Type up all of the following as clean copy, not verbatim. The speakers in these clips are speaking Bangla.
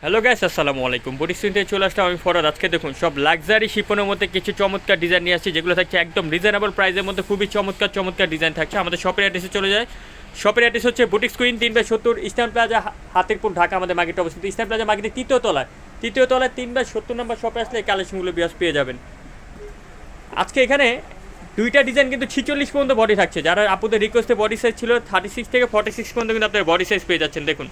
হ্যালো গাইস, আসসালামু আলাইকুম। বডিস্ক্রিনতে চলে আসলাম আমি ফরহাদ। আজকে দেখুন সব লাক্সারি শিপনের মধ্যে কিছু চমৎকার ডিজাইন নিয়ে আসছি, যেগুলো থাকছে একদম রিজনেবল প্রাইসের মধ্যে। খুবই চমৎকার চমৎকার ডিজাইন থাকছে। আমাদের শপের অ্যাড্রেসে চলে যায়। শপের অ্যাড্রেস হচ্ছে boutiques queen 3/70 eastern plaza, Hatirpul, Dhaka. আমাদের মার্কেট অবস্থিত ইস্টার্ন প্লাজা মার্কেটের তৃতীয় তলায় 3/70 নম্বর শপে আসলে এই কালেকশনগুলো বিয়াস পেয়ে যাবেন। আজকে এখানে দুইটা ডিজাইন কিন্তু 46 পর্যন্ত বডি থাকছে। যারা আপুদের রিকোয়েস্টে বডি সাইজ ছিল 36 থেকে 46 পর্যন্ত কিন্তু আপনার বডি সাইজ পেয়ে যাচ্ছেন। দেখুন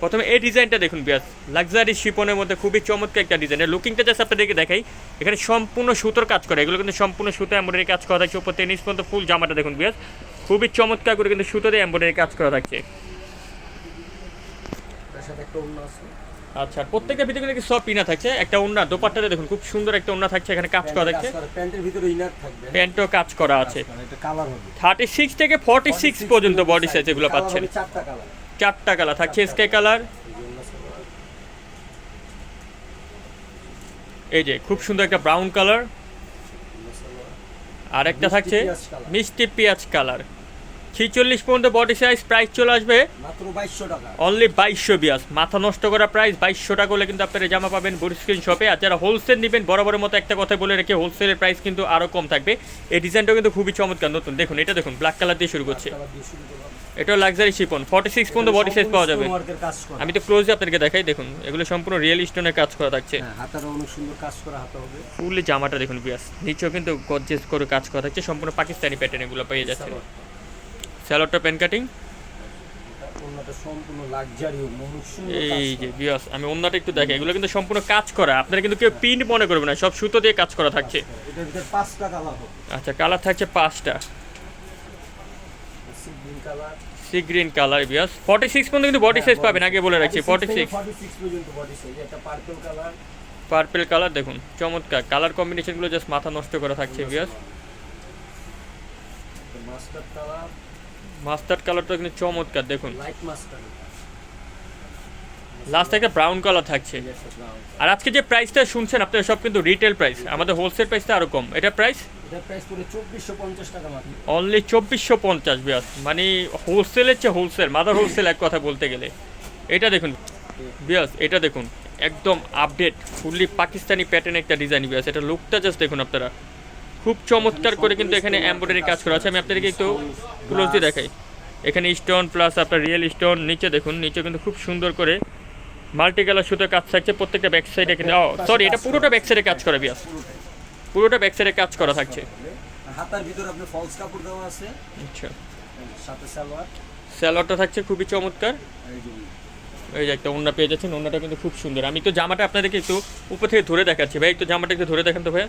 প্রথমে এই ডিজাইনটা দেখুন বিয়াস, লাক্সারি শিপনের মধ্যে খুবই চমৎকার একটা ডিজাইন। এর লুকিংটা জাস্ট আপনাদেরকে দেখাই। এখানে সম্পূর্ণ সুতোর কাজ করে, এগুলো কিন্তু সম্পূর্ণ সুতো এমব্রয়ডারি কাজ করা থাকছে। উপর থেকে নিচ পর্যন্ত ফুল জামাটা দেখুন বিয়াস, খুবই চমৎকার করে কিন্তু সুতো দিয়ে এমব্রয়ডারি কাজ করা থাকছে। আচ্ছা, প্রত্যেকটা ভিতরে কিন্তু সব পিনা থাকছে। একটা ওন্না দোপাট্টাতে দেখুন খুব সুন্দর একটা ওন্না থাকছে, এখানে কাজ করা থাকছে। প্যান্টের ভিতরে ইনার থাকবে, প্যান্টও কাজ করা আছে। এটা কালার হবে 36 থেকে 46 পর্যন্ত বডি সাইজ এগুলো পাচ্ছেন। চারটা কালার, চারটা কালার থাকছে। স্কাই কালার, এই যে খুব সুন্দর একটা ব্রাউন কালার, আর একটা থাকছে মিষ্টি পেঁয়াজ কালার। 46 পর্যন্ত বডি সাইজ। প্রাইস চলে আসবে মাত্র 2200 টাকা, অনলি 2200 বিয়াস। মাথা নষ্ট করা প্রাইস 2200 টাকা হলে কিন্তু আপনারা জামা পাবেন বুটিক্স শপে। আর যারা হোলসেল নেবেন, বরাবরের মতো একটা কথা বলে রেখে, হোলসেলের প্রাইস কিন্তু আরও কম থাকবে। এই ডিজাইনটাও কিন্তু খুবই চমৎকার নতুন। দেখুন এটা দেখুন, ব্ল্যাক কালার দিয়ে শুরু করছে। এটা লাক্সারি শিপন, 46 পর্যন্ত বডি সাইজ পাওয়া যাবে। আমি তো ক্লোজে আপনাদেরকে দেখাই। দেখুন এগুলো সম্পূর্ণ রিয়েল স্টোনের কাজ করা থাকছে। হাতাটা অনেক সুন্দর কাজ করা হাতা হবে। ফুল জামাটা দেখুন বিয়াস, নিচেও কিন্তু গর্জিয়াস করে কাজ করা থাকছে। সম্পূর্ণ পাকিস্তানি প্যাটার্ন এগুলো পেয়ে যাচ্ছে। স্যালোডটা পেন কাটিং, ওন্নাটা সম্পূর্ণ লাক্সারি ও অনেক সুন্দর কাজ। এই যে বিয়াস আমি ওন্নাটা একটু দেখাই। এগুলো কিন্তু সম্পূর্ণ কাজ করা, আপনারা কিন্তু কেউ প্রিন্ট মনে করবে না, সব সুতো দিয়ে কাজ করা থাকছে। এটার ভিতরে 5টা কালার হবে। আচ্ছা, কালার থাকছে 5টা। Sea green colour, sea green colour বিয়াস। 46 পর্যন্ত কিন্তু বডি সাইজ পাবেন, আগে বলে রাখছি 46 পর্যন্ত বডি সাইজ। এটা পার্পল কালার, পার্পল কালার দেখুন চমৎকার। কালার কম্বিনেশনগুলো জাস্ট মাথা নষ্ট করা থাকছে বিয়াস। মাস্টার্ড কালার, মাস্টার্ড কালারটা কিন্তু চমৎকার দেখুন। লাইট মাস্টার্ড, লাস্ট একটা ব্রাউন কালার থাকছে। আর আজকে যে প্রাইসটা শুনছেন আপনারা সব কিন্তু রিটেল প্রাইস, আমাদের হোলসেল প্রাইসটা আরও কম। এটা প্রাইস এটা প্রাইস পুরো 2450 টাকা মাত্র, অনলি 2450 বিয়াস। মানে হোলসেলের চেয়ে হোলসেল, মাদার হোলসেল এক কথা বলতে গেলে। এটা দেখুন বিয়াস, এটা দেখুন একদম আপডেট ফুললি পাকিস্তানি প্যাটার্ন একটা ডিজাইন বিয়াস। এটা লুকটা জাস্ট দেখুন আপনারা, খুব চমৎকার করে কিন্তু এখানে এমব্রয়ডারি কাজ করা আছে। আমি আপনাদেরকে একটু ক্লোজলি দেখাই। এখানে স্টোন প্লাস আপনার রিয়েল স্টোন। নিচে দেখুন, নিচে কিন্তু খুব সুন্দর করে মাল্টি কালার সুতোর কাজ থাকছে প্রত্যেকটা ব্যাক সাইডে। কিন্তু সরি, এটা পুরোটা ব্যাক সাইডে কাজ করা বিয়াস, পুরোটা ব্যাক সাইডে কাজ করা থাকছে। হাতার ভিতরে আপনার ফলস কাপড় দেওয়া আছে। আচ্ছা, সাথে সালোয়ার, স্যালোয়ারটা থাকছে খুবই চমৎকার। এই যে একটা ওন্না পেয়ে যাচ্ছেন, ওন্নাটা কিন্তু খুব সুন্দর। আমি তো জামাটা আপনাদেরকে একটু উপর থেকে ধরে দেখাচ্ছি। ভাই একটু জামাটা একটু ধরে দেখান তো ভাই।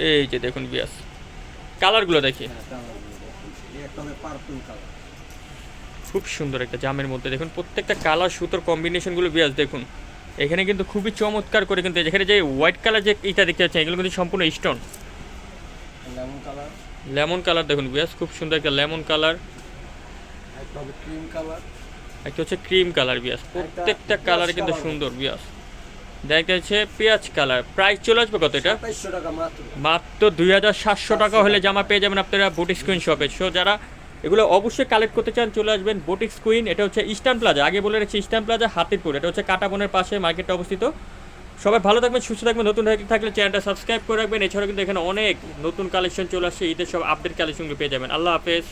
এই যে দেখুন বিয়াস, কালারগুলো দেখি একটা হবে পার্পল কালার, খুব সুন্দর একটা জামের মধ্যে। দেখুন প্রত্যেকটা কালার সুতোর কম্বিনেশনগুলো বিয়াস দেখুন। এখানে কিন্তু খুবই চমৎকার করে কিন্তু এখানে যে হোয়াইট কালার যে এইটা দেখতে পাচ্ছেন, এগুলো কিন্তু সম্পূর্ণ stone. Lemon colour, lemon colour দেখুন বিয়াস, খুব সুন্দর একটা লেমন কালার। একটা হবে ক্রিম কালার, একটা হচ্ছে ক্রিম কালার বিয়াস। প্রত্যেকটা কালার কিন্তু সুন্দর বিয়াস। দেখা যাচ্ছে পেঁয়াজ কালার। প্রাইস চলে আসবে কত এটা? 2700 টাকা মাত্র, মাত্র 2700 টাকা হলে জামা পেয়ে যাবেন আপনারা বুটিক্স কুইন শপে। সো যারা এগুলো অবশ্যই কালেক্ট করতে চান চলে আসবেন বুটিক্স কুইন। এটা হচ্ছে ইস্টার্ন প্লাজা, আগে বলে রাখছি ইস্টার্ন প্লাজা হাতিরপুর। এটা হচ্ছে কাটাবনের পাশে মার্কেটটা অবস্থিত। সবাই ভালো থাকবেন, সুস্থ থাকবেন। নতুন থাকলে চ্যানেলটা সাবস্ক্রাইব করে রাখবেন। এছাড়াও কিন্তু এখানে অনেক নতুন কালেকশন চলে আসছে, ঈদের সব আপডেট কালেকশনগুলো পেয়ে যাবেন। আল্লাহ হাফেজ।